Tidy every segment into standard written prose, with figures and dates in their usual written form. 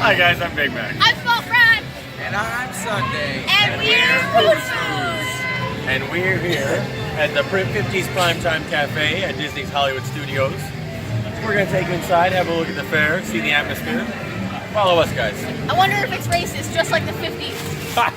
Hi guys, I'm Big Mac. I'm Small Fran. And I'm Sunday. And we're PoodsFoods. And we're here at the 50s Primetime Café at Disney's Hollywood Studios. We're going to take you inside, have a look at the fair, see the atmosphere. Follow us, guys. I wonder if it's racist, just like the 50s. Ha!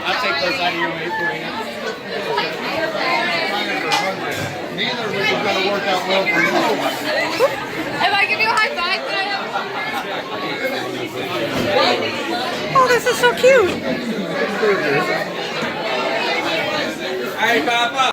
I'll take those out of your way for you. Neither of which is going to work out well for you. If I give you a high five, Oh, this is so cute. Hey, Papa.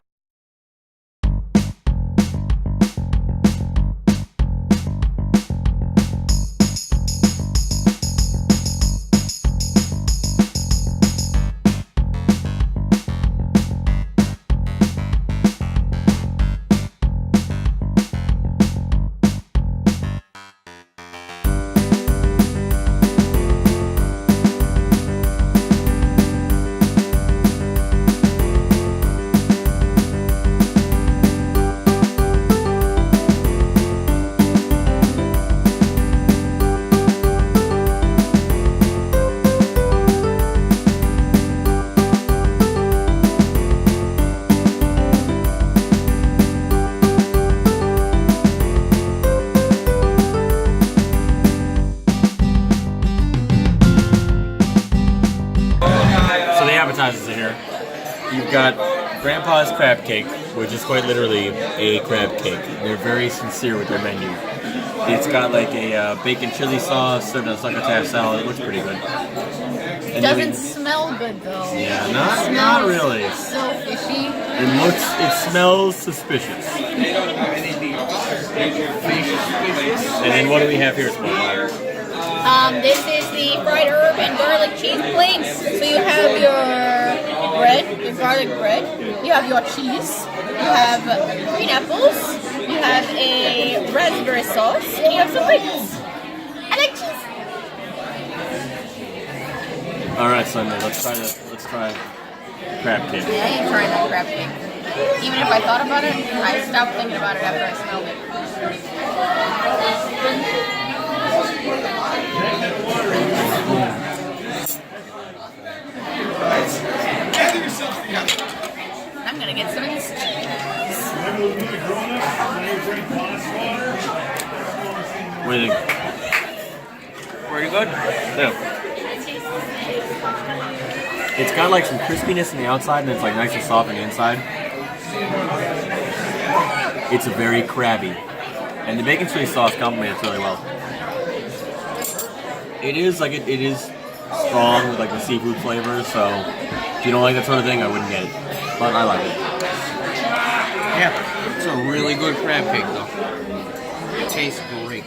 Appetizers are here. You've got Grandpa's crab cake, which is quite literally a crab cake. They're very sincere with their menu. It's got like a bacon chili sauce served on a succotash salad. It looks pretty good. it doesn't smell good though. Yeah, not really. It's so fishy. It smells suspicious. And then what do we have here? This is the fried herb and garlic cheese plates. So you have your bread, your garlic bread. You have your cheese. You have green apples. You have a raspberry sauce, and you have some grapes. I like cheese. All right, Sunday. Let's try crab cake. Yeah, I ain't trying that crab cake. Even if I thought about it, I stopped thinking about it after I smelled it. I'm gonna get some of this cheese. What do you think? Pretty good? Yeah. It's got like some crispiness on the outside and it's like nice and soft on the inside. It's very crabby. And the bacon chili sauce complements really well. It is strong with like the seafood flavor, so if you don't like that sort of thing, I wouldn't get it. But I like it. Yeah, it's a really good crab cake though. It tastes great.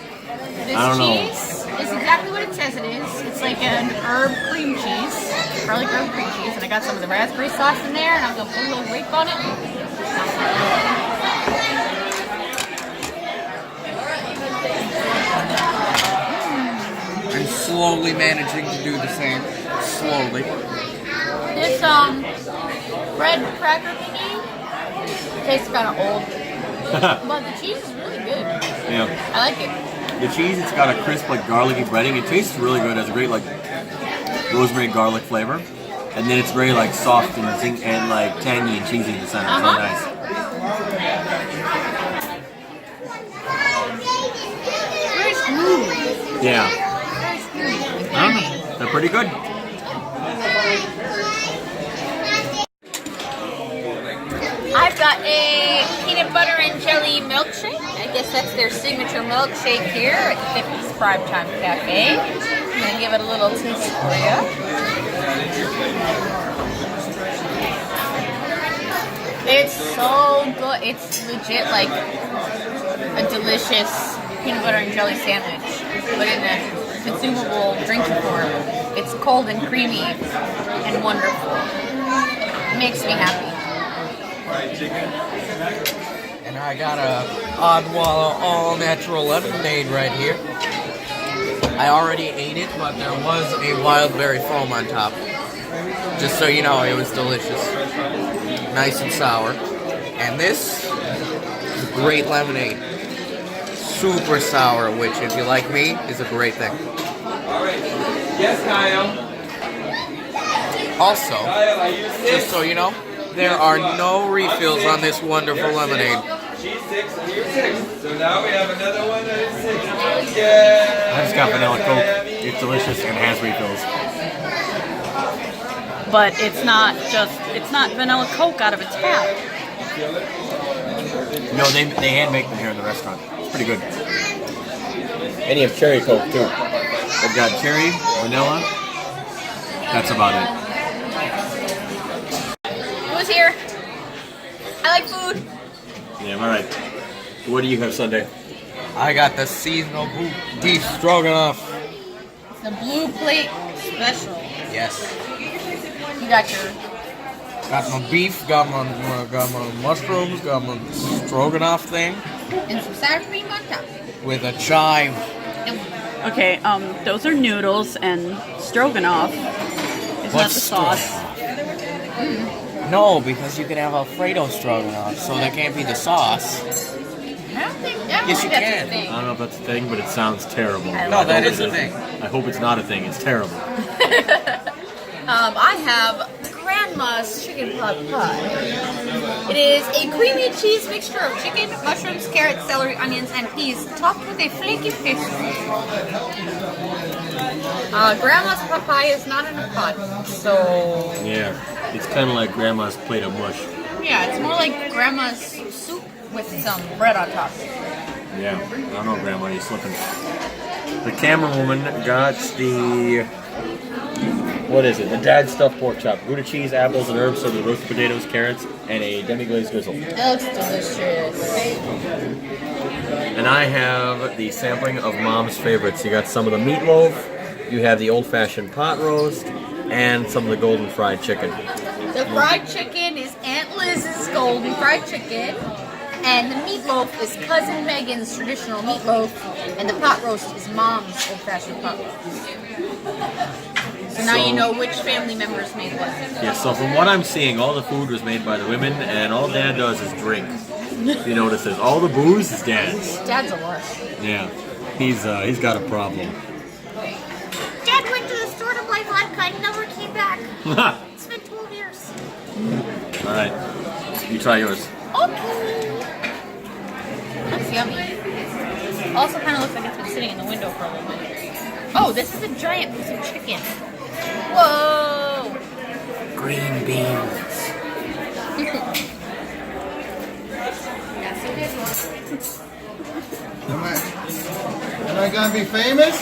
This I don't know. cheese is exactly what it says it is. It's like an herb cream cheese, garlic herb cream cheese, and I got some of the raspberry sauce in there, and I'm gonna put a little grape on it. I'm slowly managing to do the same. Slowly. This bread cracker thingy tastes kind of old, but the cheese is really good. Yeah. I like it. The cheese, it's got a crisp, like garlicky breading. It tastes really good. It has a great like rosemary garlic flavor, and then it's very like soft and like tangy and cheesy in the center. It's really nice. Very smooth. Yeah. Very smooth. They're pretty good. I've got a peanut butter and jelly milkshake. I guess that's their signature milkshake here at 50's Primetime Cafe. I'm going to give it a little taste for you. It's so good. It's legit like a delicious peanut butter and jelly sandwich, but in a consumable drinking form. It's cold and creamy and wonderful. It makes me happy. And I got a Odwalla all-natural lemonade right here. I already ate it, but there was a wild berry foam on top. Just so you know, it was delicious. Nice and sour. And this is a great lemonade. Super sour, which, if you like me, is a great thing. Yes, Kyle. Also, just so you know, there are no refills on this wonderful lemonade. She's 6 and you're 6. So now we have another one that is 6. Yeah. I just got vanilla Coke. It's delicious and has refills. But it's not vanilla Coke out of a tap. No, they hand make them here in the restaurant. It's pretty good. And you have cherry Coke too. They've got cherry, vanilla. That's about it. Who's here? I like food. Yeah, all right. What do you have Sunday? I got the seasonal beef stroganoff. The blue plate special. Yes. You got your Got my beef, got my mushrooms, got my stroganoff thing and some sour cream on top. with a chive. Okay, those are noodles and stroganoff. Is that the sauce? No, because you can have Alfredo stroganoff, so that can't be the sauce. I don't think Yes, you that's can. a thing. I don't know if that's a thing, but it sounds terrible. No, that is a thing. I hope it's not a thing. It's terrible. I have Grandma's chicken pot pie. It is a creamy cheese mixture of chicken, mushrooms, carrots, celery, onions, and peas, topped with a flaky pastry. Grandma's pot pie is not in a pot, so Yeah, it's kind of like Grandma's plate of mush. yeah, it's more like Grandma's soup with some bread on top. Yeah, I don't know, Grandma, you're slipping. The camera woman got the... What is it? The dad stuffed pork chop. Gouda cheese, apples, and herbs, served with roasted potatoes, carrots, and a demi-glazed drizzle. That looks delicious. And I have the sampling of Mom's favorites. You got some of the meatloaf, you have the old-fashioned pot roast, and some of the golden fried chicken. The fried chicken is Aunt Liz's golden fried chicken, and the meatloaf is Cousin Megan's traditional meatloaf, and the pot roast is Mom's old-fashioned pot roast. So now you know which family members made what. Yeah, so from what I'm seeing, all the food was made by the women, and all Dad does is drink. You notice this. All the booze is Dad's. Dad's a lush. Yeah, he's got a problem. Dad went to the store to buy vodka and never came back. It's been 12 years. All right, you try yours. Okay. Looks yummy. Also kind of looks like it's been sitting in the window for a little bit. Oh, this is a giant piece of chicken. Whoa! Green beans. Am I gonna be famous?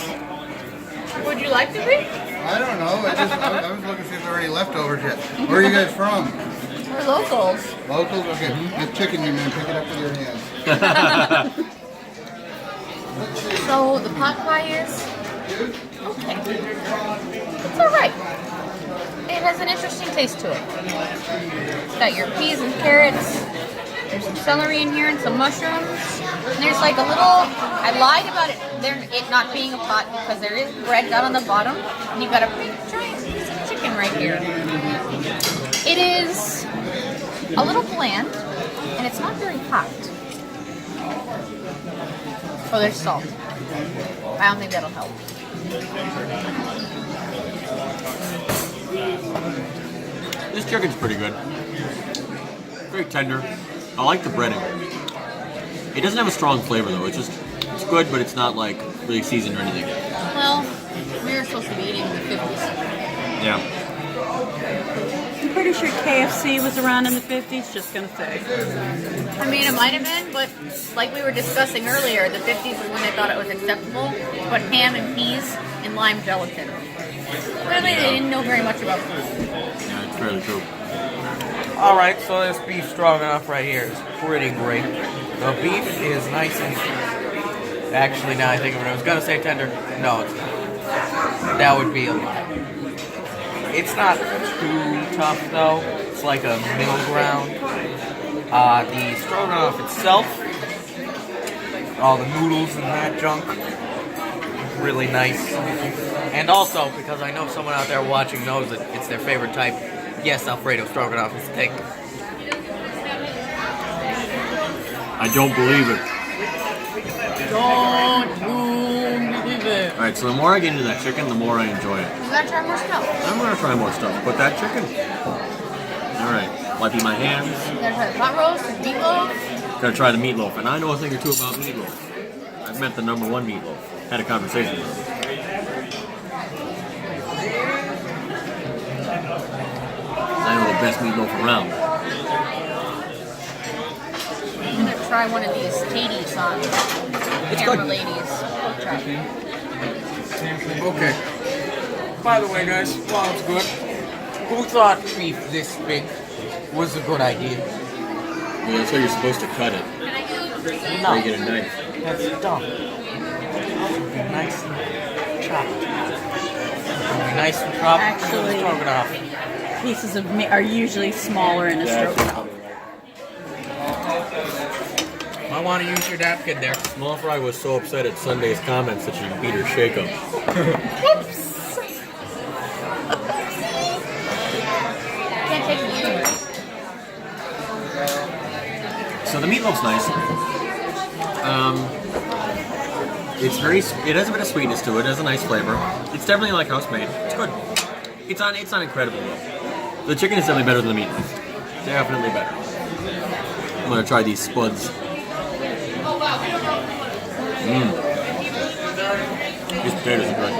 Would you like to be? I don't know. I was looking to see if there were any leftovers yet. Where are you guys from? We're locals. Locals? Okay. There's chicken in there. Pick it up with your hands. So the pot pie is okay. It's alright. It has an interesting taste to it. It's got your peas and carrots. There's some celery in here and some mushrooms. And there's like a little, I lied about it not being a pot because there is bread down on the bottom. And you've got a big giant piece of chicken right here. It is a little bland and it's not very hot. Oh, there's salt. I don't think that'll help. This chicken's pretty good. Very tender. I like the breading. It doesn't have a strong flavor though. It's good, but it's not like really seasoned or anything. Well, we were supposed to be eating in the 50s. Yeah. I'm pretty sure KFC was around in the 50s, just gonna say. I mean, it might have been, but like we were discussing earlier, the 50s is when they thought it was acceptable to put ham and peas in lime gelatin. Clearly, they didn't know very much about food. Yeah, it's fairly true. Alright, so this beef stroganoff right here is pretty great. The beef is nice and... Actually, now I think of it, I was gonna say tender. No, it's not. That would be a lie. It's not too tough though. It's like a middle ground. The stroganoff itself, all the noodles and that junk, really nice. And also, because I know someone out there watching knows that it's their favorite type, yes, Alfredo stroganoff is thick. I don't believe it. Don't believe it. Alright, so the more I get into that chicken, the more I enjoy it. You gotta try more stuff. I'm gonna try more stuff, but that chicken. Alright, wiping my hands. You gotta try the pot roast, the meatloaf. Gotta try the meatloaf, and I know a thing or two about meatloaf. I've met the #1 meatloaf. Had a conversation with him. I know the best meatloaf around. I'm gonna try one of these Katie's on Camera good. Ladies. Try. Okay. By the way, guys, while it's good, who thought beef this big was a good idea? Well, that's how you're supposed to cut it. No, You get a knife. that's dumb. Should be nice and chopped. Should be nice and chopped. Actually- Stroganoff. Pieces of meat are usually smaller in a stroganoff. I want to use your napkin there. Small Fry was so upset at Sunday's comments that she beat her shake-up. Can't take it either. So the meatloaf's nice. It has a bit of sweetness to it. It has a nice flavor. It's definitely like house made. It's good. It's not incredible though. The chicken is definitely better than the meatloaf. Definitely better. I'm gonna try these spuds. These potatoes are good.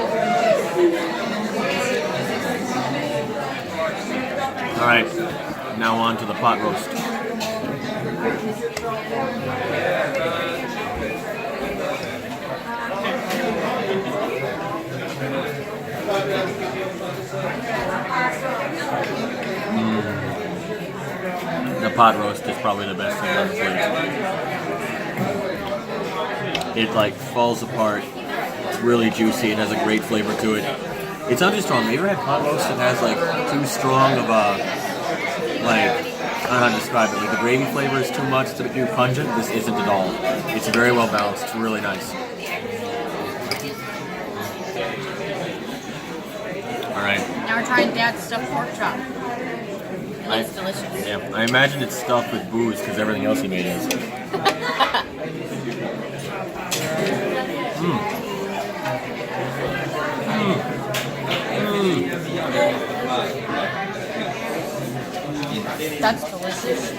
Alright, now on to the pot roast. The pot roast is probably the best thing on the plate. It like falls apart. It's really juicy. It has a great flavor to it. It's not too strong. Have you ever had pot roast that has like too strong of a like I don't know how to describe it. Like the gravy flavor is too much, it's a bit too pungent. This isn't at all. It's very well balanced. It's really nice. All right. Now we're trying Dad's stuffed pork chop. It's delicious. Yeah, I imagine it's stuffed with booze because everything else he made is. That's delicious.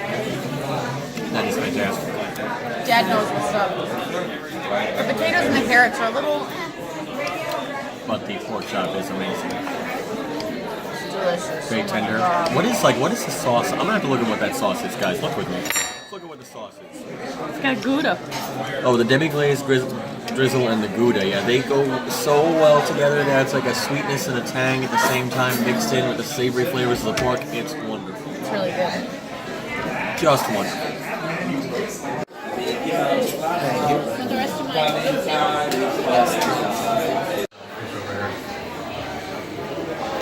That is fantastic. Dad knows what's up. The potatoes and the carrots are a little But the pork chop is amazing. delicious. Very Oh my tender. God. What is the sauce? I'm gonna have to look at what that sauce is, guys. Look with me. Let's look at what the sauce is. It's got Gouda. Oh, the demi-glaze drizzle and the Gouda. Yeah, they go so well together. That's like a sweetness and a tang at the same time, mixed in with the savory flavors of the pork. It's wonderful. It's really good. Just wonderful. For the rest of my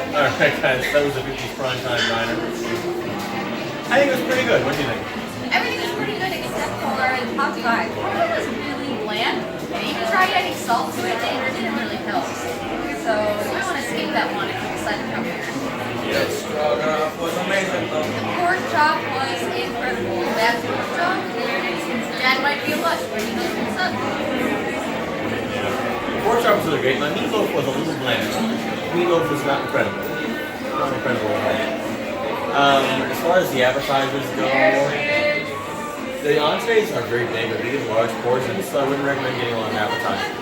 Alright guys, that was a 50s primetime diner. I think it was pretty good. What do you think? Everything was pretty good except for the hot dog. One was really bland. And even tried adding salt to it and it didn't really help. So you might want to skip that one if you decide to come here. Yes, stroganoff was amazing though. The pork chop was incredible. That pork chop, Dad might be a much, but he knows what's up. The pork chop was really great. My meatloaf was a little bland. Meatloaf was not incredible. Not incredible at all. As far as the appetizers go, the entrees are very big. They're big and large portions, so I wouldn't recommend getting a lot of appetizers.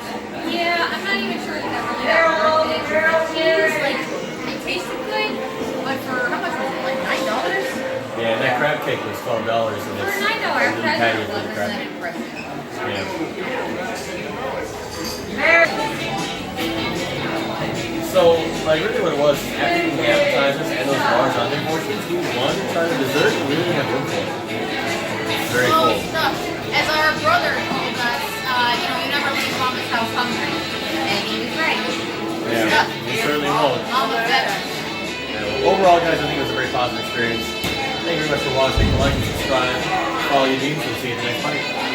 Yeah, I'm not even sure that really that worth it. The cheese, like, it tasted good, but for how much was it? Like $9? Yeah, and that crab cake was $12 and For it's $9, patty that with the wasn't crab. that impressive. Yeah. So, like, really what it was, after eating the appetizers and those large entree portions, you one try the dessert, and we didn't have room for it. Very Oh, full. stuff. As our brother told us, you never leave Mama's house hungry. And he was right. Yeah, we certainly won't. Mama's better. Yeah, well, overall, guys, I think it was a very positive experience. Thank you very much for watching. Like and subscribe. Follow your dreams and see you in the next bite.